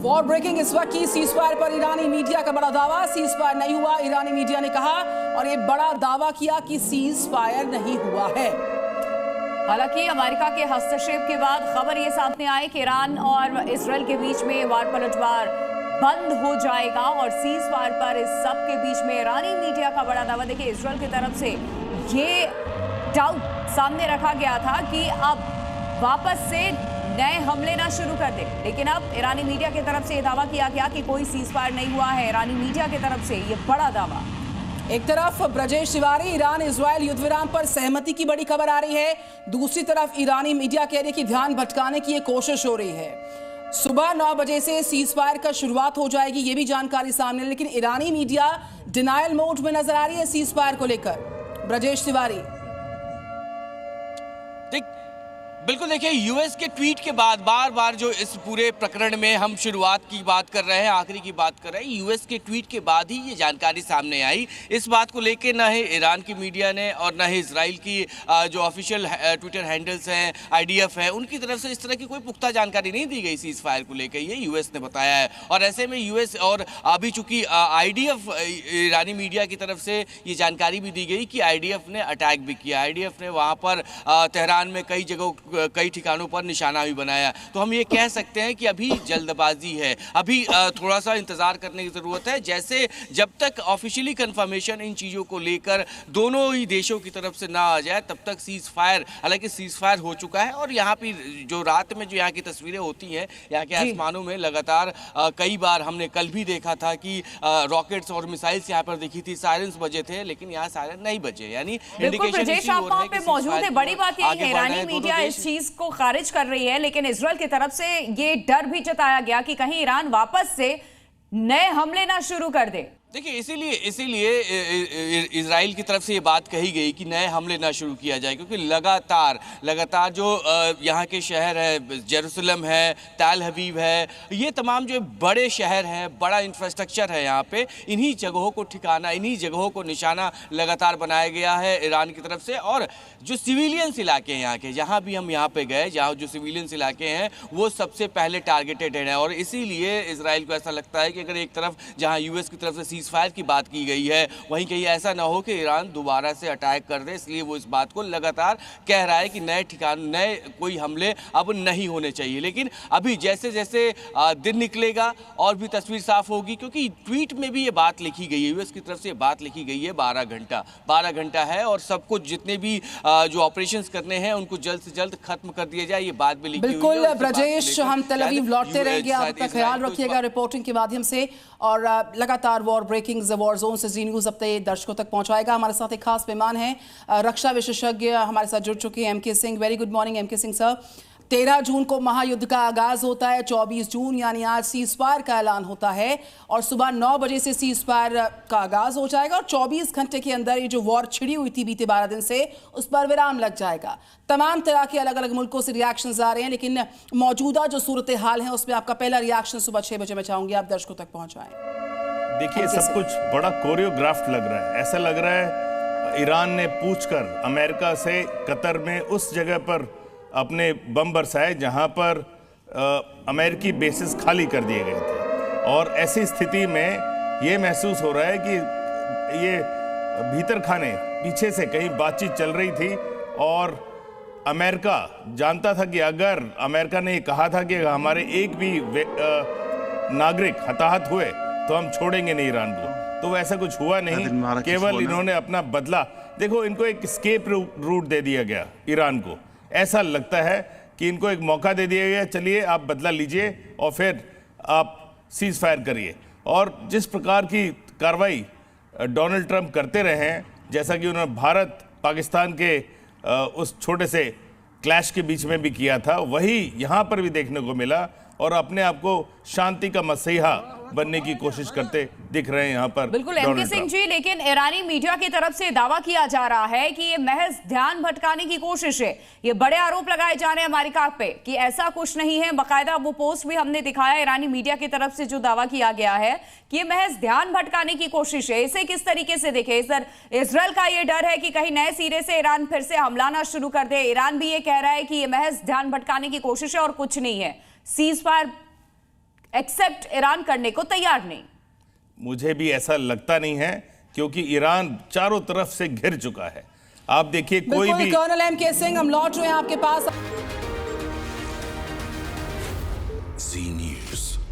War breaking इस वक्त की सीज फायर पर ईरानी मीडिया का बड़ा दावा। सीज फायर नहीं हुआ, ईरानी मीडिया ने कहा और ये बड़ा दावा किया कि सीज फायर नहीं हुआ है। हालांकि अमेरिका के हस्तक्षेप के बाद खबर ये सामने आई कि ईरान और इजराइल के बीच में वार पलटवार बंद हो जाएगा और सीज फायर पर इस सब के बीच में ईरानी मीडिया का बड़ा दावा। देखिए, इजराइल की तरफ से ये डाउट सामने रखा गया था कि अब वापस से नए हमले ना शुरू कर दे, लेकिन अब ईरानी मीडिया की तरफ से यह दावा किया गया कि कोई सीज फायर नहीं हुआ है। ईरानी मीडिया की तरफ से ये बड़ा दावा। एक तरफ ब्रजेश तिवारी, ईरान इजराइल युद्ध विराम पर सहमति की बड़ी खबर आ रही है, दूसरी तरफ ईरानी मीडिया कह रही है कि ध्यान भटकाने की ये कोशिश हो रही है। सुबह 9 बजे से सीज फायर का शुरुआत हो जाएगी, ये भी जानकारी सामने, लेकिन ईरानी मीडिया डिनायल मोड में नजर आ रही है सीज फायर को लेकर। ब्रजेश तिवारी, बिल्कुल देखिए, यूएस के ट्वीट के बाद बार बार जो इस पूरे प्रकरण में हम शुरुआत की बात कर रहे हैं, आखिरी की बात कर रहे हैं, यूएस के ट्वीट के बाद ही ये जानकारी सामने आई। इस बात को लेकर न ही ईरान की मीडिया ने और न ही इजराइल की जो ऑफिशियल ट्विटर हैंडल्स हैं, आईडीएफ है, उनकी तरफ से इस तरह की कोई पुख्ता जानकारी नहीं दी गई सीज फायर को लेकर, ये यूएस ने बताया है। और ऐसे में यूएस और अभी चूंकि आईडीएफ ईरानी मीडिया की तरफ से ये जानकारी भी दी गई कि आईडीएफ ने अटैक भी किया, आईडीएफ ने वहाँ पर तेहरान में कई जगहों कई ठिकानों पर निशाना भी बनाया। तो हम ये कह सकते हैं कि अभी जल्दबाजी है, अभी थोड़ा सा इंतजार करने की ज़रूरत है। जैसे जब तक ऑफिशियली कंफर्मेशन इन चीज़ों को लेकर दोनों ही देशों की तरफ से ना आ जाए, तब तक सीज फायर, हालांकि सीज फायर हो चुका है। और यहाँ पे जो रात में जो यहाँ की तस्वीरें होती हैं, यहाँ के आसमानों में लगातार कई बार हमने कल भी देखा था कि रॉकेट्स और मिसाइल्स यहाँ पर दिखी थी, सायरन्स बजे थे, लेकिन यहाँ सायरन नहीं बजे, यानी इंडिकेशन मौजूद है। बड़ी बात यही है, ईरानी मीडिया इस चीज को खारिज कर रही है, लेकिन इजराइल की तरफ से ये डर भी जताया गया कि कहीं ईरान वापस से नए हमले ना शुरू कर दे। देखिए, इसीलिए इजराइल की तरफ से ये बात कही गई कि नए हमले ना शुरू किया जाए, क्योंकि लगातार जो यहाँ के शहर है, जेरूसलम है, तल अवीव है, ये तमाम जो बड़े शहर हैं, बड़ा इंफ्रास्ट्रक्चर है यहाँ पे, इन्हीं जगहों को ठिकाना, इन्हीं जगहों को निशाना लगातार बनाया गया है ईरान की तरफ से। और जो सिविलियंस इलाके हैं यहाँ के, जहाँ भी हम यहाँ पे गए, जहाँ जो सिविलियंस इलाके हैं वो सबसे पहले टारगेटेड हैं। और इसीलिए इजराइल को ऐसा लगता है कि अगर एक तरफ जहाँ यूएस की तरफ से सीज फायर की बात की गई है, वहीं कहीं ऐसा ना हो कि ईरान दोबारा से अटैक कर दे, इसलिए वो इस बात को लगातार कह रहा है कि नए ठिकान, नए कोई हमले अब नहीं होने चाहिए। लेकिन अभी जैसे जैसे दिन निकलेगा और भी तस्वीर साफ होगी, क्योंकि ट्वीट में भी ये बात लिखी गई है, यूएस की तरफ से बात लिखी गई है 12 घंटा है और सब कुछ, जितने भी जो ऑपरेशंस करने हैं उनको जल्द से जल्द खत्म कर दिया जाए, ये बात भी लिखी हुई है। बिल्कुल ब्रजेश, हम तल अवीव लौटते रहेंगे, आप अपना ख्याल रखिएगा रिपोर्टिंग के माध्यम से, और लगातार वॉर ब्रेकिंग वॉर जोन से जी न्यूज़ अपने दर्शकों तक पहुंचाएगा। हमारे साथ एक खास मेहमान हैं, रक्षा विशेषज्ञ हमारे साथ जुड़ चुके हैं, MK Singh. Very good morning MK Singh sir. 13 जून को महायुद्ध का आगाज होता है, 24 जून यानी आज सीज फायर का ऐलान होता है और सुबह 9 बजे से सीज फायर का आगाज हो जाएगा और 24 घंटे के अंदर ये जो वॉर छिड़ी हुई थी बीते 12 दिन से, उस पर विराम लग जाएगा। तमाम तरह के अलग अलग मुल्कों से रिएक्शंस आ रहे हैं, लेकिन मौजूदा जो सूरत हाल है उसमें आपका पहला रिएक्शन सुबह 6 बजे मैं चाहूंगी आप दर्शकों तक पहुंचाएं। देखिए, सब कुछ बड़ा कोरियोग्राफ्ड लग रहा है। ऐसा लग रहा है ईरान ने पूछकर अमेरिका से कतर में उस जगह पर अपने बम बरसाए जहां पर अमेरिकी बेसिस खाली कर दिए गए थे। और ऐसी स्थिति में ये महसूस हो रहा है कि ये भीतर खाने पीछे से कहीं बातचीत चल रही थी और अमेरिका जानता था कि अगर अमेरिका ने कहा था कि हमारे एक भी नागरिक हताहत हुए तो हम छोड़ेंगे नहीं ईरान को, तो ऐसा कुछ हुआ नहीं। केवल इन्होंने अपना बदला, देखो, इनको एक स्केप रूट दे दिया गया ईरान को। ऐसा लगता है कि इनको एक मौका दे दिया गया, चलिए आप बदला लीजिए और फिर आप सीज फायर करिए। और जिस प्रकार की कार्रवाई डोनाल्ड ट्रंप करते रहे हैं, जैसा कि उन्होंने भारत पाकिस्तान के उस छोटे से क्लैश के बीच में भी किया था, वही यहाँ पर भी देखने को मिला और अपने आप को शांति का मसीहा बनने की कोशिश करते दिख रहे हैं यहाँ पर। बिल्कुल एमके सिंह जी, लेकिन ईरानी मीडिया की तरफ से दावा किया जा रहा है कि ये महज ध्यान भटकाने की कोशिश है। ये बड़े आरोप लगाए जा रहे हैं अमेरिका पे कि ऐसा कुछ नहीं है। बाकायदा वो पोस्ट भी हमने दिखाया ईरानी मीडिया की तरफ से जो दावा किया गया है कि ये महज ध्यान भटकाने की कोशिश है। इसे किस तरीके से देखे सर? इजराइल का ये डर है कि कहीं नए सिरे से ईरान फिर से हमला ना शुरू कर दे। ईरान भी ये कह रहा है कि ये महज ध्यान भटकाने की कोशिश है और कुछ नहीं है। सीज फायर एक्सेप्ट ईरान करने को तैयार नहीं। मुझे भी ऐसा लगता नहीं है, क्योंकि ईरान चारों तरफ से घिर चुका है। आप देखिए कोई भी। Colonel MK. सिंह, हम लौट रहे हैं आपके पास। Zee News.